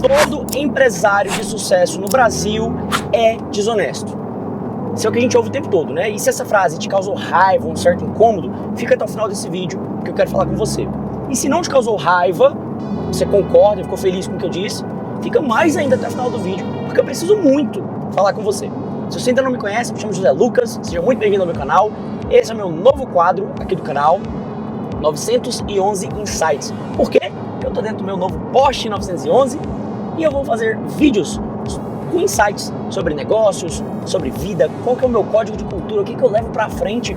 todo empresário de sucesso no Brasil é desonesto. Isso é o que a gente ouve o tempo todo, né? E se essa frase te causou raiva, um certo incômodo, fica até o final desse vídeo que eu quero falar com você. E se não te causou raiva, você concorda, ficou feliz com o que eu disse, fica mais ainda até o final do vídeo, porque eu preciso muito falar com você. Se você ainda não me conhece, me chamo José Lucas, seja muito bem-vindo ao meu canal. Esse é o meu novo quadro aqui do canal, 911 Insights. Por quê? Eu tô dentro do meu novo Porsche 911 e eu vou fazer vídeos com insights sobre negócios, sobre vida, qual que é o meu código de cultura, o que eu levo pra frente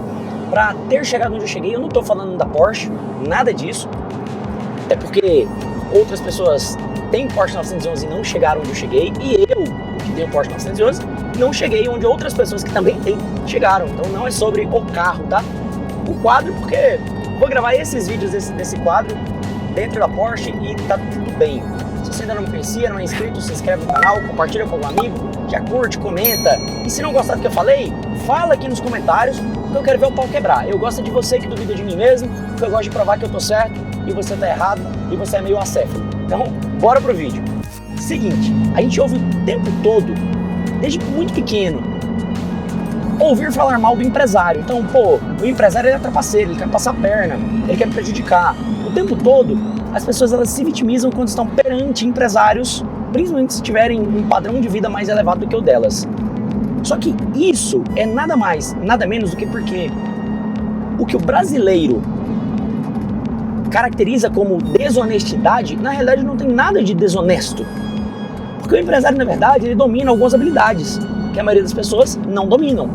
pra ter chegado onde eu cheguei. Eu não tô falando da Porsche, nada disso, até porque outras pessoas têm Porsche 911 e não chegaram onde eu cheguei, e eu, que tenho Porsche 911, não cheguei onde outras pessoas que também têm chegaram. Então não é sobre o carro, tá? O quadro, porque vou gravar esses vídeos desse quadro dentro da Porsche e tá tudo bem. Se você ainda não me conhecia, não é inscrito, se inscreve no canal, compartilha com algum amigo, já curte, comenta. E se não gostar do que eu falei, fala aqui nos comentários, que eu quero ver o pau quebrar. Eu gosto de você que duvida de mim mesmo, porque eu gosto de provar que eu tô certo e você tá errado e você é meio acéfalo. Então, bora pro vídeo. Seguinte, a gente ouve o tempo todo, desde muito pequeno, ouvir falar mal do empresário. Então, o empresário ele é trapaceiro, ele quer passar a perna, ele quer me prejudicar. O tempo todo, as pessoas elas se vitimizam quando estão perante empresários, principalmente se tiverem um padrão de vida mais elevado do que o delas. Só que isso é nada mais, nada menos do que porque o que o brasileiro caracteriza como desonestidade, na realidade não tem nada de desonesto. Porque o empresário, na verdade, ele domina algumas habilidades que a maioria das pessoas não dominam.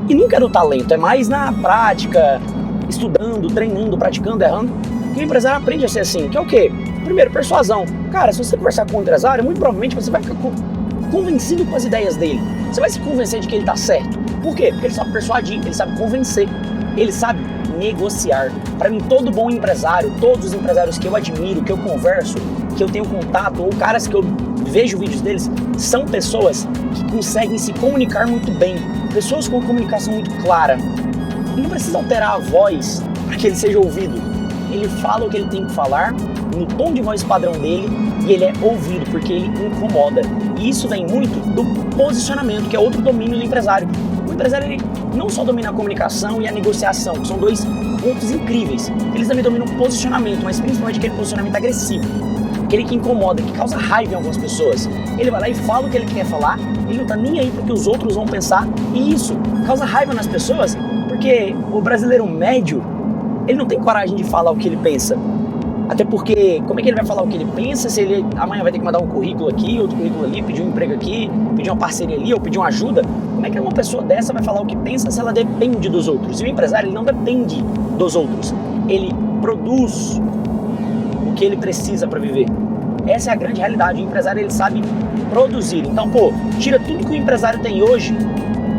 E nunca é do talento, é mais na prática, estudando, treinando, praticando, errando, que o empresário aprende a ser assim, que é o quê? Primeiro, persuasão. Cara, se você conversar com um empresário, muito provavelmente você vai ficar convencido com as ideias dele. Você vai se convencer de que ele está certo. Por quê? Porque ele sabe persuadir, ele sabe convencer, ele sabe negociar. Para mim, todo bom empresário, todos os empresários que eu admiro, que eu converso, que eu tenho contato, ou caras que eu vejo vídeos deles, são pessoas que conseguem se comunicar muito bem, pessoas com comunicação muito clara. Ele não precisa alterar a voz para que ele seja ouvido. Ele fala o que ele tem que falar, no tom de voz padrão dele, e ele é ouvido, porque ele incomoda. E isso vem muito do posicionamento, que é outro domínio do empresário. O empresário ele não só domina a comunicação e a negociação, que são dois pontos incríveis. Eles também dominam o posicionamento, mas principalmente aquele posicionamento agressivo. Aquele que incomoda, que causa raiva em algumas pessoas. Ele vai lá e fala o que ele quer falar, ele não tá nem aí pro que os outros vão pensar, e isso causa raiva nas pessoas, porque o brasileiro médio, ele não tem coragem de falar o que ele pensa. Até porque, como é que ele vai falar o que ele pensa se ele amanhã vai ter que mandar um currículo aqui, outro currículo ali, pedir um emprego aqui, pedir uma parceria ali, ou pedir uma ajuda? Como é que uma pessoa dessa vai falar o que pensa se ela depende dos outros? E o empresário, ele não depende dos outros. Ele produz o que ele precisa para viver. Essa é a grande realidade. O empresário, ele sabe produzir. Então, tira tudo que o empresário tem hoje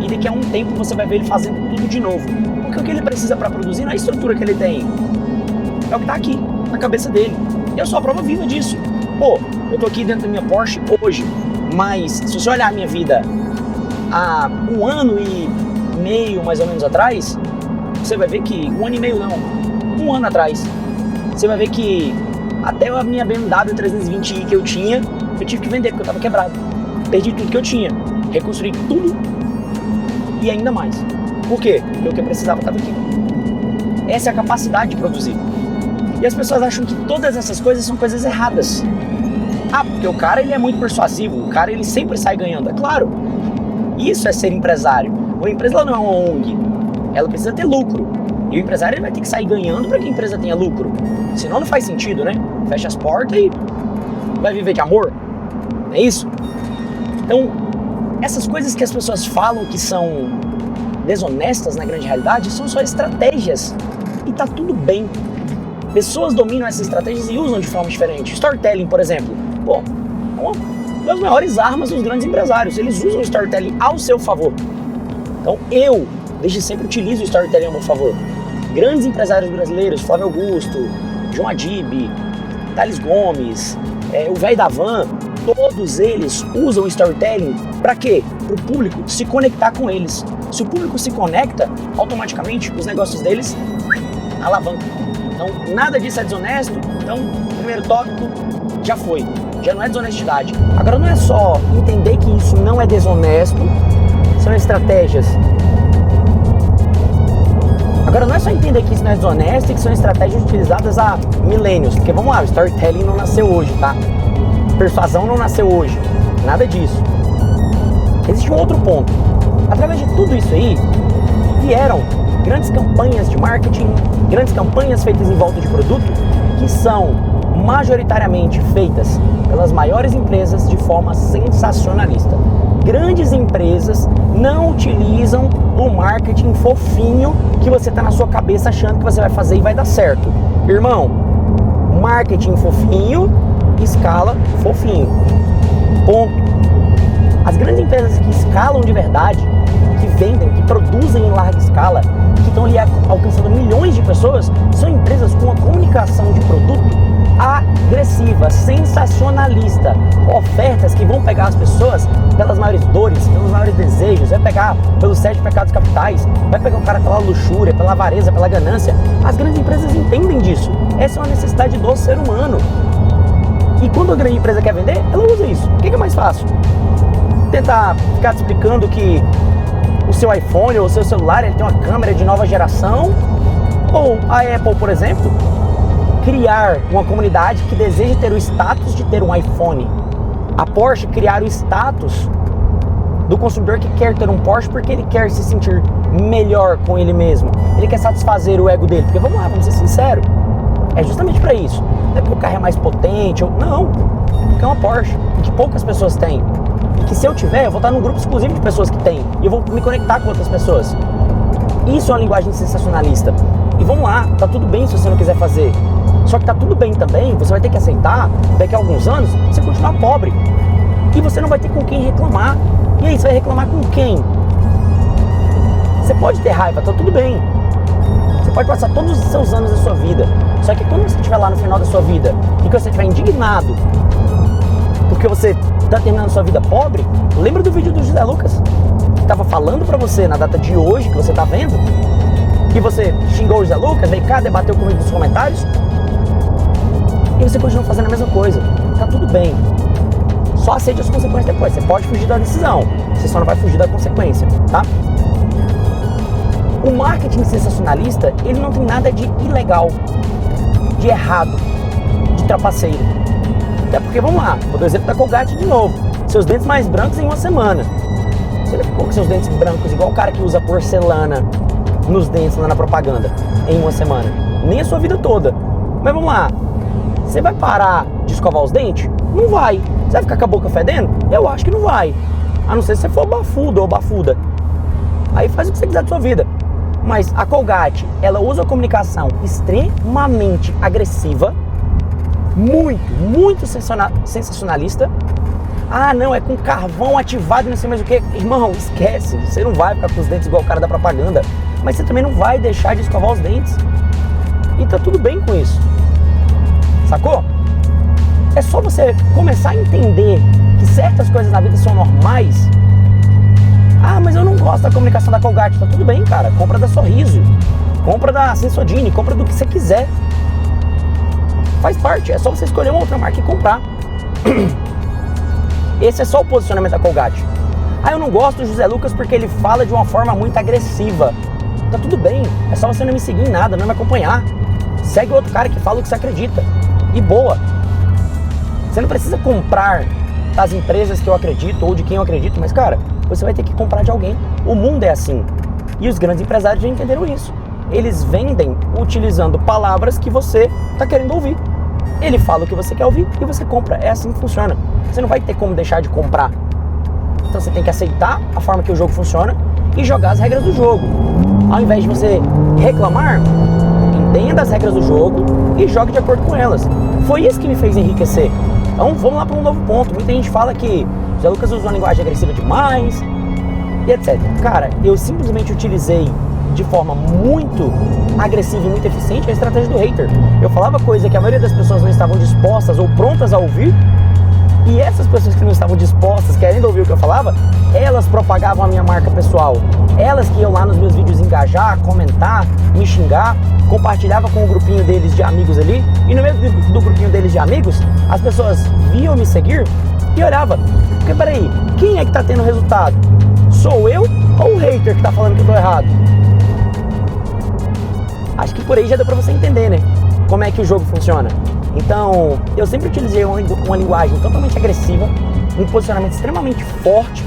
e daqui a um tempo você vai ver ele fazendo tudo de novo. Porque o que ele precisa para produzir não é a estrutura que ele tem. É o que tá aqui, na cabeça dele. Eu sou a prova viva disso. Eu tô aqui dentro da minha Porsche hoje, mas se você olhar a minha vida há 1 ano e meio, mais ou menos, atrás, você vai ver que, 1 ano e meio não, 1 ano atrás, você vai ver que até a minha BMW 320i que eu tinha, eu tive que vender porque eu tava quebrado. Perdi tudo que eu tinha, reconstruí tudo e ainda mais. Por quê? Porque o que eu precisava estava aqui. Essa é a capacidade de produzir. E as pessoas acham que todas essas coisas são coisas erradas. Porque o cara ele é muito persuasivo, o cara ele sempre sai ganhando. É claro, isso é ser empresário. Uma empresa ela não é uma ONG, ela precisa ter lucro. E o empresário ele vai ter que sair ganhando para que a empresa tenha lucro. Senão não faz sentido, né? Fecha as portas e vai viver de amor. Não é isso? Então, essas coisas que as pessoas falam que são desonestas na grande realidade são só estratégias. E tá tudo bem. Pessoas dominam essas estratégias e usam de forma diferente. Storytelling, por exemplo. É uma das maiores armas dos grandes empresários. Eles usam o storytelling ao seu favor. Então eu, desde sempre, utilizo o storytelling ao meu favor. Grandes empresários brasileiros, Flávio Augusto, João Adib, Thales Gomes, o velho da van, todos eles usam o storytelling para quê? Para o público se conectar com eles. Se o público se conecta, automaticamente os negócios deles alavancam. Então, nada disso é desonesto. Então, primeiro tópico já foi. já não é desonestidade. Agora não é só entender que isso não é desonesto, são estratégias. Agora não é só entender que isso não é desonesto e que são estratégias utilizadas há milênios, porque vamos lá, o storytelling não nasceu hoje, tá? Persuasão não nasceu hoje, nada disso. Existe um outro ponto. Através de tudo isso aí, vieram grandes campanhas de marketing, grandes campanhas feitas em volta de produto, que são majoritariamente feitas pelas maiores empresas de forma sensacionalista. Grandes empresas não utilizam o marketing fofinho que você está na sua cabeça achando que você vai fazer e vai dar certo. Irmão, marketing fofinho, escala fofinho. Ponto. As grandes empresas que escalam de verdade, que vendem, que produzem em larga escala, que estão ali alcançando milhões de pessoas, são empresas com uma comunicação de produto agressiva, sensacionalista. Ofertas que vão pegar as pessoas pelas maiores dores, pelos maiores desejos, vai pegar pelos 7 pecados capitais, vai pegar o cara pela luxúria, pela avareza, pela ganância. As grandes empresas entendem disso. Essa é uma necessidade do ser humano. E quando a grande empresa quer vender, ela usa isso. O que é mais fácil? Tentar ficar te explicando que o seu iPhone ou o seu celular ele tem uma câmera de nova geração, ou a Apple, por exemplo, criar uma comunidade que deseja ter o status de ter um iPhone. A Porsche criar o status do consumidor que quer ter um Porsche porque ele quer se sentir melhor com ele mesmo. Ele quer satisfazer o ego dele, porque vamos lá, vamos ser sinceros, é justamente para isso. Não é porque o carro é mais potente, não, porque é uma Porsche, que poucas pessoas têm. E que se eu tiver, eu vou estar num grupo exclusivo de pessoas que têm. E eu vou me conectar com outras pessoas. Isso é uma linguagem sensacionalista. E vamos lá, tá tudo bem se você não quiser fazer. Só que tá tudo bem também, você vai ter que aceitar, daqui a alguns anos, você continuar pobre. E você não vai ter com quem reclamar. E aí, você vai reclamar com quem? Você pode ter raiva, tá tudo bem. Você pode passar todos os seus anos da sua vida. Só que quando você estiver lá no final da sua vida e que você estiver indignado porque você está terminando sua vida pobre, lembra do vídeo do José Lucas? Que estava falando para você na data de hoje, que você está vendo, que você xingou o José Lucas, veio cá, debateu comigo nos comentários, e você continua fazendo a mesma coisa. Tá tudo bem. Só aceite as consequências depois. Você pode fugir da decisão, você só não vai fugir da consequência, tá? O marketing sensacionalista, ele não tem nada de ilegal, de errado, de trapaceiro. Até porque, vamos lá, vou dar o exemplo da Colgate de novo. Seus dentes mais brancos em uma semana. Você não ficou com seus dentes brancos igual o cara que usa porcelana nos dentes lá na propaganda em uma semana. Nem a sua vida toda. Mas vamos lá, você vai parar de escovar os dentes? Não vai. Você vai ficar com a boca fedendo? Eu acho que não vai. A não ser se você for bafudo ou bafuda. Aí faz o que você quiser da sua vida. Mas a Colgate, ela usa a comunicação extremamente agressiva, muito sensacionalista. Ah, não, é com carvão ativado e não sei mais o que. Irmão, esquece. Você não vai ficar com os dentes igual o cara da propaganda. Mas você também não vai deixar de escovar os dentes. E tá tudo bem com isso. Sacou? É só você começar a entender que certas coisas na vida são normais. Ah, mas eu não gosto da comunicação da Colgate. Tá tudo bem, cara. Compra da Sorriso. Compra da Sensodyne. Compra do que você quiser. Faz parte. É só você escolher uma outra marca e comprar. Esse é só o posicionamento da Colgate. Ah, eu não gosto do José Lucas porque ele fala de uma forma muito agressiva. Tá tudo bem. É só você não me seguir em nada, não me acompanhar. Segue outro cara que fala o que você acredita. E boa. Você não precisa comprar das empresas que eu acredito ou de quem eu acredito, mas, cara, você vai ter que comprar de alguém. O mundo é assim. E os grandes empresários já entenderam isso. Eles vendem utilizando palavras que você está querendo ouvir. Ele fala o que você quer ouvir e você compra. É assim que funciona. Você não vai ter como deixar de comprar. Então você tem que aceitar a forma que o jogo funciona e jogar as regras do jogo. Ao invés de você reclamar, entenda as regras do jogo e jogue de acordo com elas. Foi isso que me fez enriquecer. Então vamos lá para um novo ponto. Muita gente fala que o Zé Lucas usa uma linguagem agressiva demais e etc. Cara, eu simplesmente utilizei de forma muito agressiva e muito eficiente a estratégia do hater. Eu falava coisa que a maioria das pessoas não estavam dispostas ou prontas a ouvir E essas pessoas que não estavam dispostas, querendo ouvir o que eu falava, elas propagavam a minha marca pessoal. Elas que iam lá nos meus vídeos engajar, comentar, me xingar, compartilhava com o grupinho deles de amigos ali. E no meio do grupinho deles de amigos, as pessoas viam me seguir e olhavam. Porque peraí, quem é que tá tendo resultado? Sou eu ou o hater que tá falando que eu tô errado? Acho que por aí já deu pra você entender, né? Como é que o jogo funciona. Então, eu sempre utilizei uma linguagem totalmente agressiva, um posicionamento extremamente forte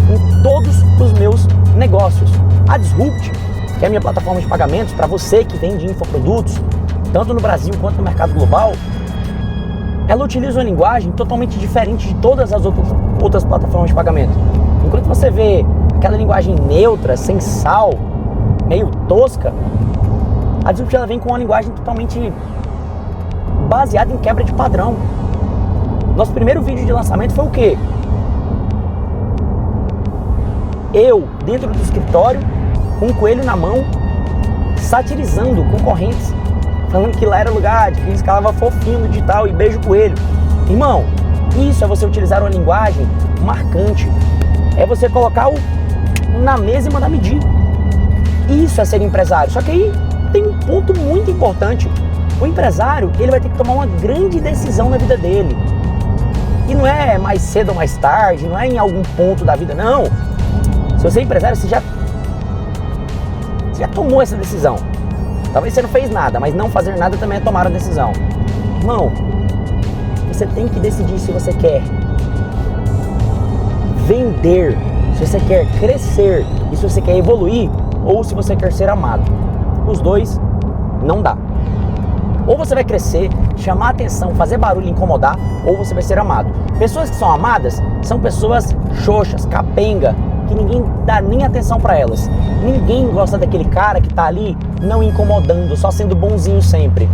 em todos os meus negócios. A Disrupt, que é a minha plataforma de pagamentos para você que vende infoprodutos, tanto no Brasil quanto no mercado global, ela utiliza uma linguagem totalmente diferente de todas as outras plataformas de pagamento. Enquanto você vê aquela linguagem neutra, sem sal, meio tosca, a Disrupt ela vem com uma linguagem totalmente baseada em quebra de padrão. Nosso primeiro vídeo de lançamento foi o quê? Eu, dentro do escritório, com um coelho na mão, satirizando concorrentes, falando que lá era lugar de quem escalava fofinho no digital e beijo coelho. Irmão, isso é você utilizar uma linguagem marcante. É você colocar o na mesa e mandar medir. Isso é ser empresário. Só que aí tem um ponto muito importante. O empresário, ele vai ter que tomar uma grande decisão na vida dele. E não é mais cedo ou mais tarde, não é em algum ponto da vida, não. Se você é empresário, você já tomou essa decisão. Talvez você não fez nada, mas não fazer nada também é tomar a decisão. Irmão, você tem que decidir se você quer vender, se você quer crescer e se você quer evoluir ou se você quer ser amado. Os dois não dá. Ou você vai crescer, chamar atenção, fazer barulho, incomodar, ou você vai ser amado. Pessoas que são amadas são pessoas xoxas, capenga, que ninguém dá nem atenção pra elas. Ninguém gosta daquele cara que tá ali não incomodando, só sendo bonzinho sempre.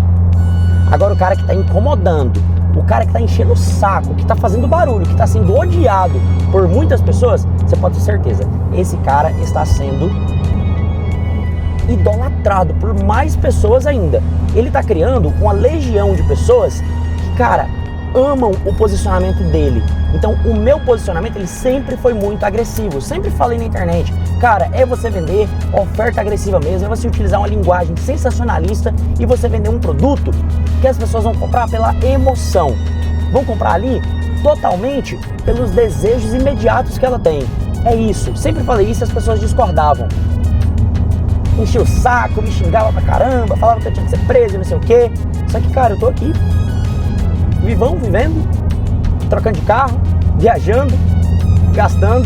Agora o cara que tá incomodando, o cara que tá enchendo o saco, que tá fazendo barulho, que tá sendo odiado por muitas pessoas, você pode ter certeza, esse cara está sendo idolatrado por mais pessoas ainda. Ele tá criando uma legião de pessoas que, cara, amam o posicionamento dele. Então, o meu posicionamento, ele sempre foi muito agressivo. Sempre falei na internet, cara, é você vender oferta agressiva mesmo, é você utilizar uma linguagem sensacionalista e você vender um produto que as pessoas vão comprar pela emoção. Vão comprar ali totalmente pelos desejos imediatos que ela tem. É isso. Sempre falei isso e as pessoas discordavam. Enchia o saco, me xingava pra caramba, falava que eu tinha que ser preso, não sei o quê. Só que, cara, eu tô aqui, vivendo, trocando de carro, viajando, gastando,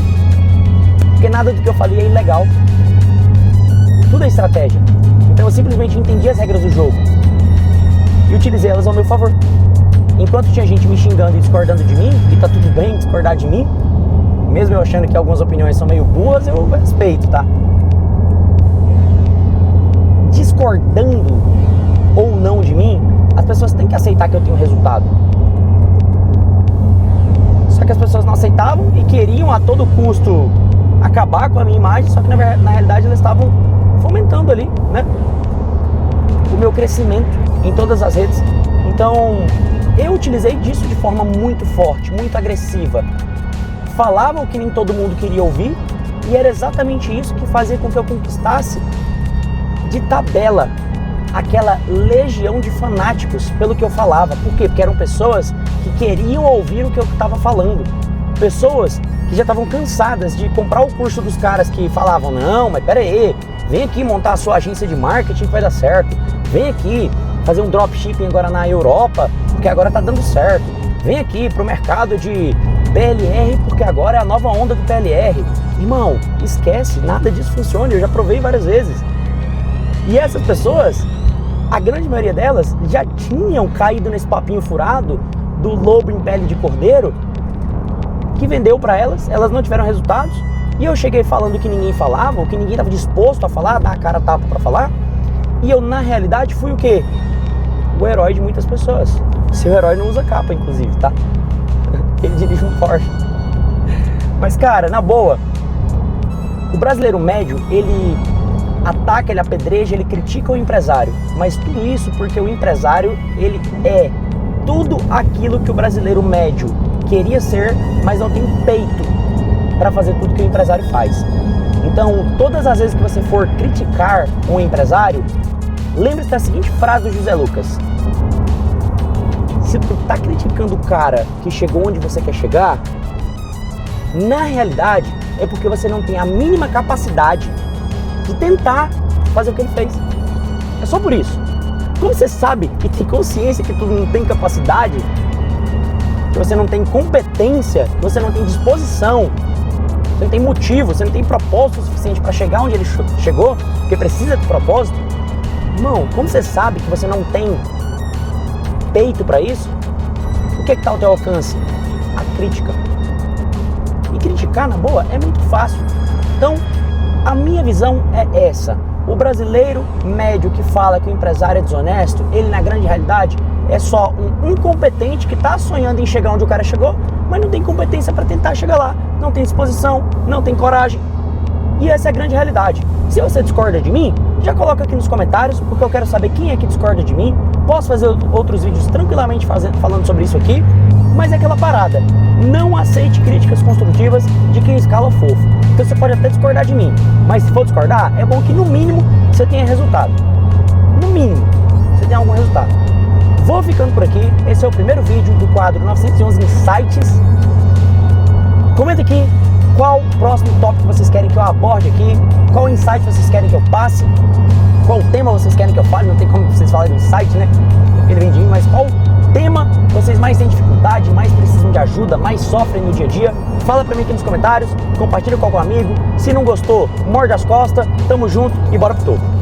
porque nada do que eu falei é ilegal. Tudo é estratégia. Então eu simplesmente entendi as regras do jogo e utilizei elas ao meu favor. Enquanto tinha gente me xingando e discordando de mim, e tá tudo bem discordar de mim, mesmo eu achando que algumas opiniões são meio burras, eu respeito, tá? Discordando ou não de mim, as pessoas têm que aceitar que eu tenho resultado. Só que as pessoas não aceitavam e queriam a todo custo acabar com a minha imagem, só que na realidade elas estavam fomentando ali, né, o meu crescimento em todas as redes. Então eu utilizei disso de forma muito forte, muito agressiva. Falava o que nem todo mundo queria ouvir e era exatamente isso que fazia com que eu conquistasse de tabela aquela legião de fanáticos pelo que eu falava. Por quê? Porque eram pessoas que queriam ouvir o que eu estava falando. Pessoas que já estavam cansadas de comprar o curso dos caras que falavam, não, mas pera aí, vem aqui montar a sua agência de marketing que vai dar certo. Vem aqui fazer um dropshipping agora na Europa, porque agora tá dando certo. Vem aqui pro mercado de PLR, porque agora é a nova onda do PLR. Irmão, esquece, nada disso funciona, eu já provei várias vezes. E essas pessoas, a grande maioria delas, já tinham caído nesse papinho furado do lobo em pele de cordeiro, que vendeu para elas, elas não tiveram resultados, e eu cheguei falando que ninguém falava, o que ninguém estava disposto a falar, dar a cara a tapa para falar, e eu na realidade fui o quê? O herói de muitas pessoas. Seu herói não usa capa, inclusive, tá? Ele dirige um Porsche. Mas cara, na boa, o brasileiro médio, ele ataca, ele apedreja, ele critica o empresário, mas tudo isso porque o empresário, ele é tudo aquilo que o brasileiro médio queria ser, mas não tem peito para fazer tudo que o empresário faz. Então, todas as vezes que você for criticar um empresário, lembre-se da seguinte frase do José Lucas: se tu tá criticando o cara que chegou onde você quer chegar, na realidade é porque você não tem a mínima capacidade de tentar fazer o que ele fez. É só por isso. Como você sabe e tem consciência que tu não tem capacidade, que você não tem competência, que você não tem disposição, você não tem motivo, você não tem propósito suficiente para chegar onde ele chegou, porque precisa de propósito, irmão, como você sabe que você não tem peito para isso, o que está ao teu alcance? A crítica. E criticar, na boa, é muito fácil. Então, a minha visão é essa. O brasileiro médio que fala que o empresário é desonesto, ele na grande realidade é só um incompetente que está sonhando em chegar onde o cara chegou, mas não tem competência para tentar chegar lá, não tem disposição, não tem coragem. E essa é a grande realidade. Se você discorda de mim, já coloca aqui nos comentários, porque eu quero saber quem é que discorda de mim. Posso fazer outros vídeos tranquilamente falando sobre isso aqui, mas é aquela parada. Não aceite críticas construtivas de quem escala fofo. Então você pode até discordar de mim, mas se for discordar, é bom que no mínimo você tenha resultado. No mínimo, você tenha algum resultado. Vou ficando por aqui. Esse é o primeiro vídeo do quadro 911 Insights. Comenta aqui qual o próximo tópico vocês querem que eu aborde aqui, qual insight vocês querem que eu passe, qual tema vocês querem que eu fale. Não tem como vocês falarem do insight, né? Porque ele vem de mim, mas qual tema vocês mais têm dificuldade, mais precisam de ajuda, mais sofrem no dia a dia? Fala pra mim aqui nos comentários, compartilha com algum amigo. Se não gostou, morde as costas, tamo junto e bora pro topo.